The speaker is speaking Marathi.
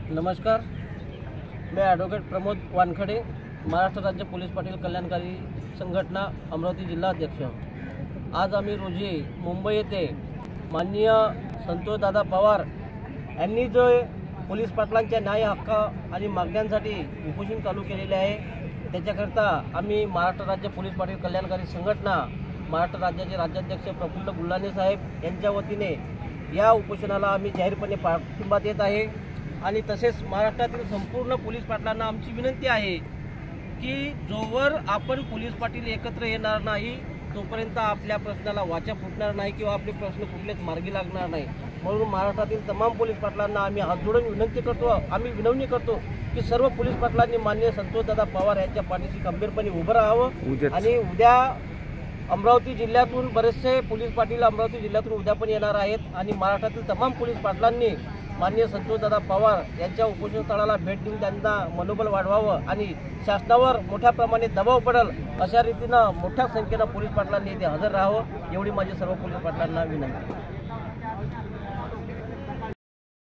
नमस्कार, मैं ॲडव्होकेट प्रमोद वानखडे, महाराष्ट्र राज्य पोलीस पाटील कल्याणकारी संघटना अमरावती जिल्हा अध्यक्ष। आज आम्ही रोजी मुंबई येथे माननीय संतोषदादा पवार यांनी जो पोलीस पाटलांच्या न्याय हक्क आणि मागण्यांसाठी उपोषण चालू केलेले आहे, त्याच्याकरता आम्ही महाराष्ट्र राज्य पोलीस पाटील कल्याणकारी संघटना महाराष्ट्र राज्याचे राज्याध्यक्ष प्रफुल्ल गुल्हाने साहेब यांच्या वतीने या उपोषणाला आम्ही जाहीरपणे पाठिंबा देत आहे। आणि तसेच महाराष्ट्रातील संपूर्ण पोलीस पाटलांना आमची विनंती आहे की जोवर आपण पोलीस पाटील एकत्र येणार नाही तोपर्यंत आपल्या प्रश्नाला वाचा फुटणार नाही किंवा आपले प्रश्न कुठलेच मार्गी लागणार नाही। म्हणून महाराष्ट्रातील तमाम पोलीस पाटलांना आम्ही हात जोडून विनवणी करतो की सर्व पोलीस पाटलांनी माननीय संतोषदादा पवार यांच्या पाठीशी खंबीरपणे उभं राहावं। आणि उद्या अमरावती जिल्ह्यातून बरेचसे पोलीस पाटील अमरावती जिल्ह्यातून उद्या पण येणार आहेत आणि महाराष्ट्रातील तमाम पोलीस पाटलांनी माननीय संतोषदादा पवार यांच्या उपोषण स्थळाला भेट देऊन त्यांना मनोबल वाढवावं आणि शासनावर मोठ्या प्रमाणात दबाव पडेल अशा रीतीनं मोठ्या संख्येनं पोलीस पाटलांनी इथे हजर राहावं, एवढी माझी सर्व पोलीस पाटलांना विनंती।